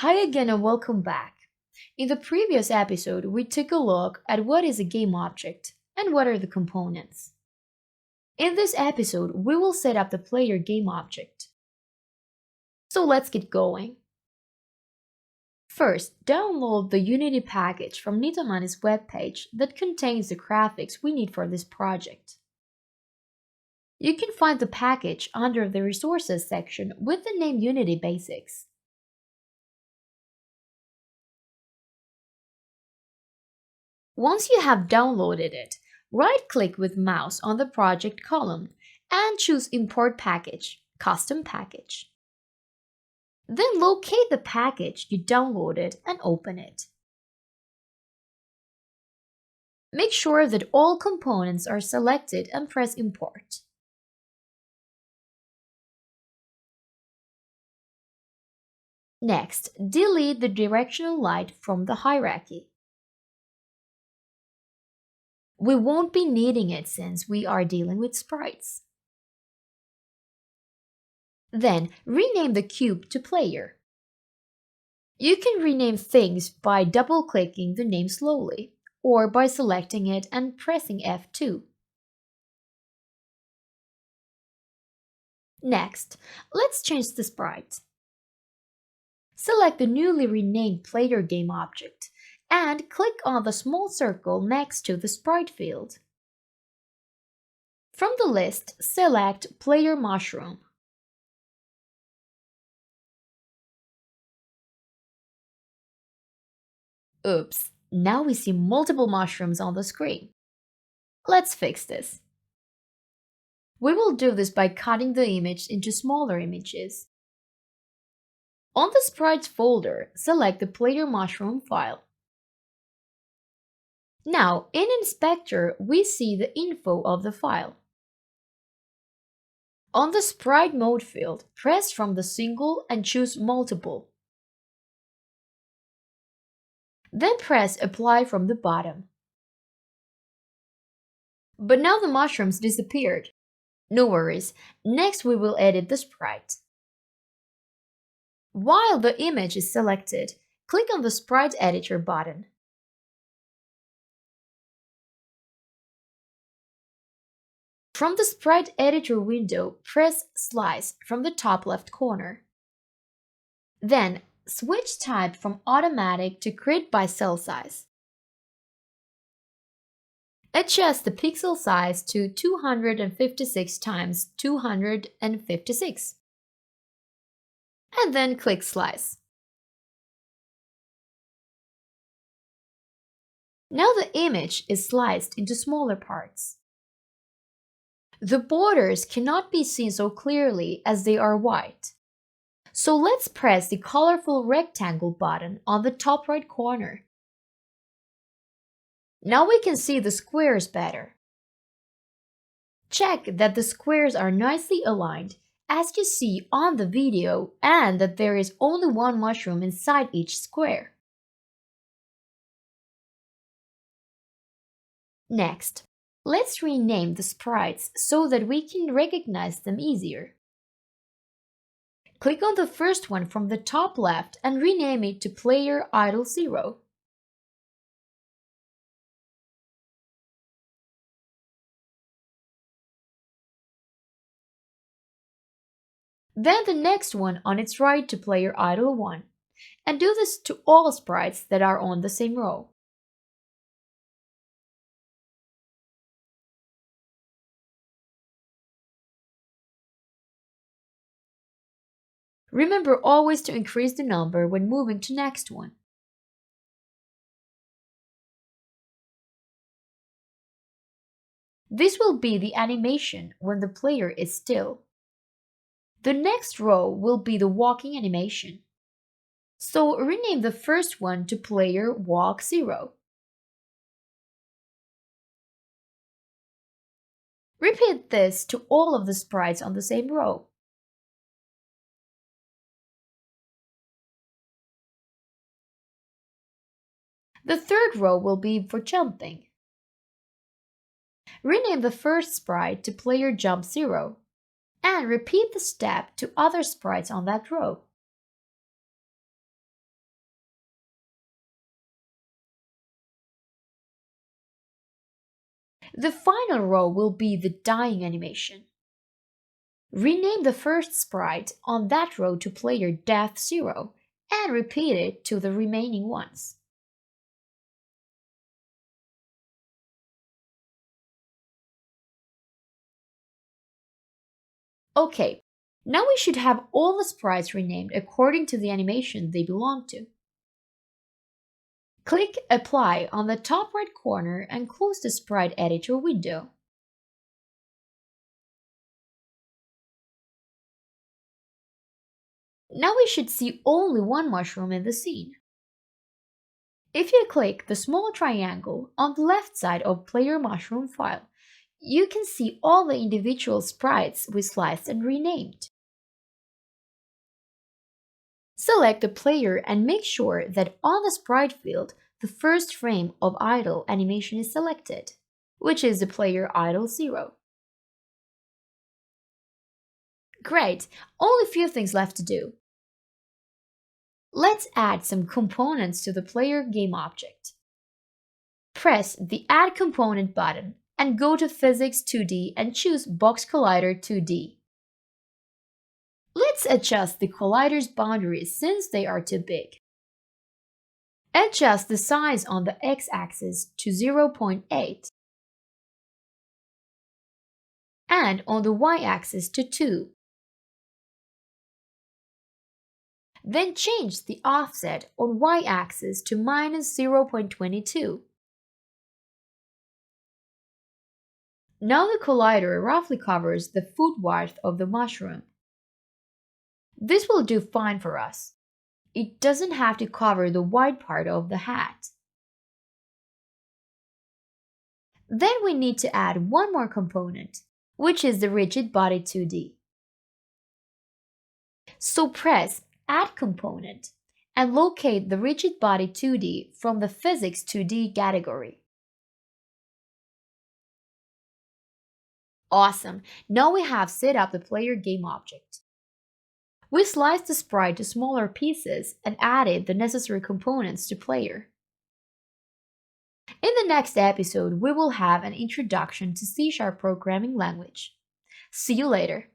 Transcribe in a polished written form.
Hi again and welcome back. In the previous episode, we took a look at what is a game object and what are the components. In this episode, we will set up the player game object. So let's get going. First, download the Unity package from Nitamani's webpage that contains the graphics we need for this project. You can find the package under the Resources section with the name Unity Basics. Once you have downloaded it, right-click with mouse on the project column and choose Import Package, Custom Package. Then locate the package you downloaded and open it. Make sure that all components are selected and press Import. Next, delete the directional light from the hierarchy. We won't be needing it since we are dealing with sprites. Then, rename the cube to Player. You can rename things by double-clicking the name slowly, or by selecting it and pressing F2. Next, let's change the sprite. Select the newly renamed Player Game object and click on the small circle next to the sprite field. From the list, select Player Mushroom. Oops, now we see multiple mushrooms on the screen. Let's fix this. We will do this by cutting the image into smaller images. On the Sprites folder, select the Player Mushroom file. Now, in Inspector, we see the info of the file. On the Sprite Mode field, press from the single and choose Multiple. Then press Apply from the bottom. But now the mushrooms disappeared. No worries, next we will edit the sprite. While the image is selected, click on the Sprite Editor button. From the Sprite Editor window, press Slice from the top left corner. Then, switch type from Automatic to Grid by Cell Size. Adjust the pixel size to 256 x 256. And then click Slice. Now the image is sliced into smaller parts. The borders cannot be seen so clearly as they are white. So let's press the colorful rectangle button on the top right corner. Now we can see the squares better. Check that the squares are nicely aligned as you see on the video and that there is only one mushroom inside each square. Next, let's rename the sprites so that we can recognize them easier. Click on the first one from the top left and rename it to Player Idle 0. Then the next one on its right to Player Idle 1, and do this to all sprites that are on the same row. Remember always to increase the number when moving to next one. This will be the animation when the player is still. The next row will be the walking animation. So rename the first one to Player Walk 0. Repeat this to all of the sprites on the same row. The third row will be for jumping. Rename the first sprite to Player Jump 0 and repeat the step to other sprites on that row. The final row will be the dying animation. Rename the first sprite on that row to player death 0 and repeat it to the remaining ones. Okay, now we should have all the sprites renamed according to the animation they belong to. Click Apply on the top right corner and close the Sprite Editor window. Now we should see only one mushroom in the scene. If you click the small triangle on the left side of Player Mushroom file, you can see all the individual sprites we sliced and renamed. Select the player and make sure that on the sprite field, the first frame of idle animation is selected, which is the player idle 0. Great, only a few things left to do. Let's add some components to the player game object. Press the Add Component button and go to Physics 2D and choose Box Collider 2D. Let's adjust the collider's boundaries since they are too big. Adjust the size on the x-axis to 0.8 and on the y-axis to 2. Then change the offset on y-axis to -0.22. Now the collider roughly covers the foot width of the mushroom. This will do fine for us. It doesn't have to cover the wide part of the hat. Then we need to add one more component, which is the rigid body 2D. So press Add Component and locate the rigid body 2D from the Physics 2D category. Awesome! Now we have set up the player game object. We sliced the sprite to smaller pieces and added the necessary components to player. In the next episode, we will have an introduction to C# programming language. See you later!